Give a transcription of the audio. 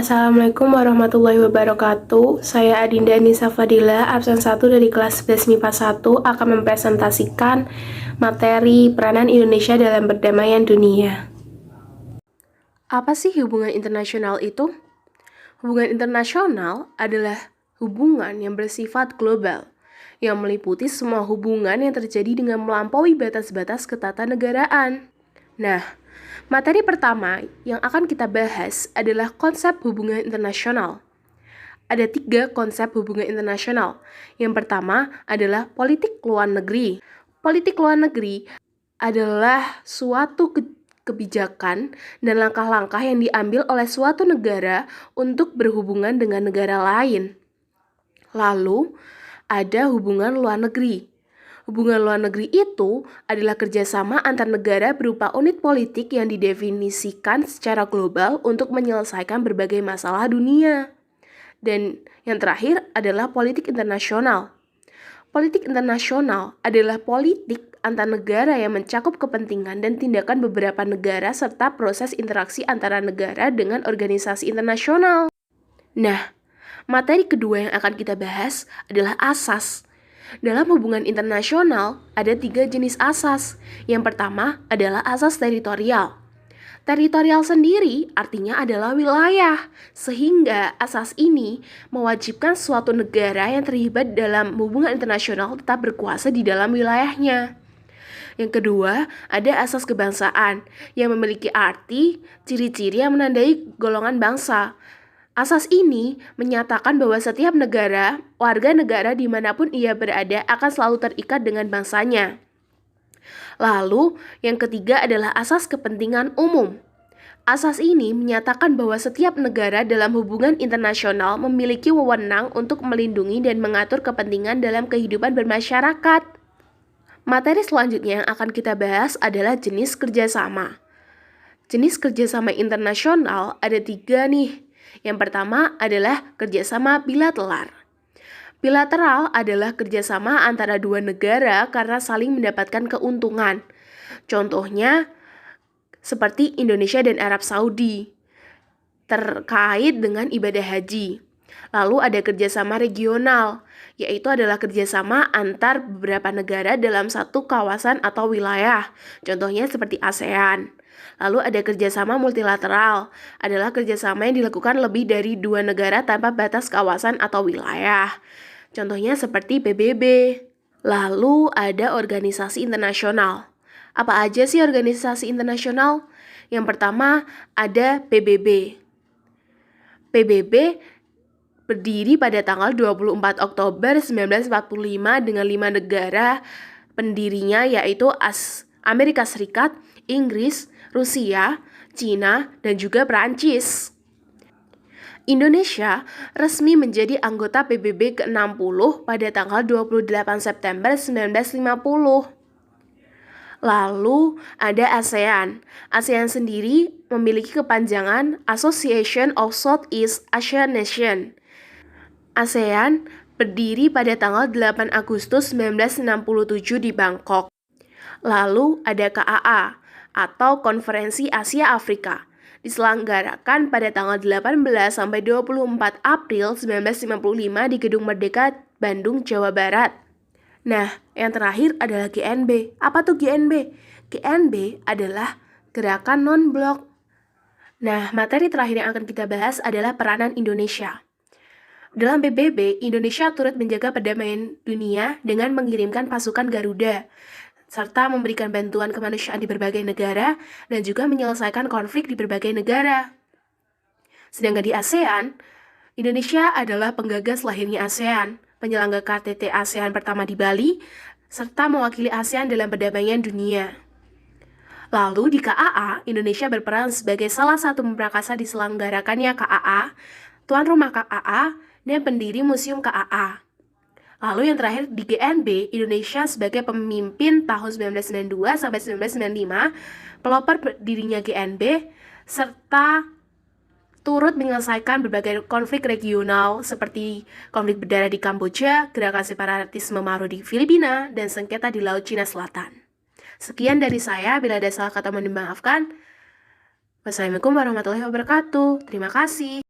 Assalamualaikum warahmatullahi wabarakatuh. Saya Adinda Nisa Fadila, absen 1 dari kelas 11 MIPA 1 akan mempresentasikan materi peranan Indonesia dalam perdamaian dunia. Apa sih hubungan internasional itu? Hubungan internasional adalah hubungan yang bersifat global, yang meliputi semua hubungan yang terjadi dengan melampaui batas-batas ketatanegaraan. Nah, materi pertama yang akan kita bahas adalah konsep hubungan internasional. Ada 3 konsep hubungan internasional. Yang pertama adalah politik luar negeri. Politik luar negeri adalah suatu kebijakan dan langkah-langkah yang diambil oleh suatu negara untuk berhubungan dengan negara lain. Lalu, ada hubungan luar negeri. Hubungan luar negeri itu adalah kerjasama antar negara berupa unit politik yang didefinisikan secara global untuk menyelesaikan berbagai masalah dunia. Dan yang terakhir adalah politik internasional. Politik internasional adalah politik antar negara yang mencakup kepentingan dan tindakan beberapa negara serta proses interaksi antara negara dengan organisasi internasional. Nah, materi kedua yang akan kita bahas adalah asas. Dalam hubungan internasional, ada 3 jenis asas. Yang pertama adalah asas teritorial. Teritorial sendiri artinya adalah wilayah, sehingga asas ini mewajibkan suatu negara yang terlibat dalam hubungan internasional tetap berkuasa di dalam wilayahnya. Yang kedua, ada asas kebangsaan, yang memiliki arti, ciri-ciri yang menandai golongan bangsa. Asas ini menyatakan bahwa setiap negara, warga negara dimanapun ia berada akan selalu terikat dengan bangsanya. Lalu, yang ketiga adalah asas kepentingan umum. Asas ini menyatakan bahwa setiap negara dalam hubungan internasional memiliki wewenang untuk melindungi dan mengatur kepentingan dalam kehidupan bermasyarakat. Materi selanjutnya yang akan kita bahas adalah jenis kerjasama. Jenis kerjasama internasional ada 3 nih. Yang pertama adalah kerjasama bilateral. Bilateral adalah kerjasama antara 2 negara karena saling mendapatkan keuntungan. Contohnya seperti Indonesia dan Arab Saudi terkait dengan ibadah haji. Lalu ada kerjasama regional, yaitu adalah kerjasama antar beberapa negara dalam satu kawasan atau wilayah. Contohnya seperti ASEAN. Lalu ada kerjasama multilateral, adalah kerjasama yang dilakukan lebih dari 2 negara tanpa batas kawasan atau wilayah. Contohnya seperti PBB. Lalu ada organisasi internasional. Apa aja sih organisasi internasional? Yang pertama ada PBB. PBB berdiri pada tanggal 24 Oktober 1945 dengan 5 negara pendirinya yaitu Amerika Serikat, Inggris, Rusia, Cina, dan juga Perancis. Indonesia resmi menjadi anggota PBB ke-60 pada tanggal 28 September 1950. Lalu ada ASEAN. ASEAN sendiri memiliki kepanjangan Association of Southeast Asian Nations. ASEAN berdiri pada tanggal 8 Agustus 1967 di Bangkok. Lalu ada KAA atau Konferensi Asia Afrika, diselenggarakan pada tanggal 18 sampai 24 April 1955 di Gedung Merdeka, Bandung, Jawa Barat. Nah, yang terakhir adalah GNB. Apa tuh GNB? GNB adalah Gerakan Non-Blok. Nah, materi terakhir yang akan kita bahas adalah peranan Indonesia. Dalam PBB, Indonesia turut menjaga perdamaian dunia dengan mengirimkan pasukan Garuda, serta memberikan bantuan kemanusiaan di berbagai negara, dan juga menyelesaikan konflik di berbagai negara. Sedangkan di ASEAN, Indonesia adalah penggagas lahirnya ASEAN, penyelenggara KTT ASEAN pertama di Bali, serta mewakili ASEAN dalam perdamaian dunia. Lalu di KAA, Indonesia berperan sebagai salah satu pemrakasa diselenggarakannya KAA, tuan rumah KAA, dan pendiri Museum KAA. Lalu yang terakhir di GNB, Indonesia sebagai pemimpin tahun 1992 sampai 1995, pelopor berdirinya GNB, serta turut menyelesaikan berbagai konflik regional seperti konflik berdarah di Kamboja, gerakan separatisme Maro di Filipina, dan sengketa di Laut Cina Selatan. Sekian dari saya, bila ada salah kata mohon dimaafkan. Wassalamualaikum warahmatullahi wabarakatuh. Terima kasih.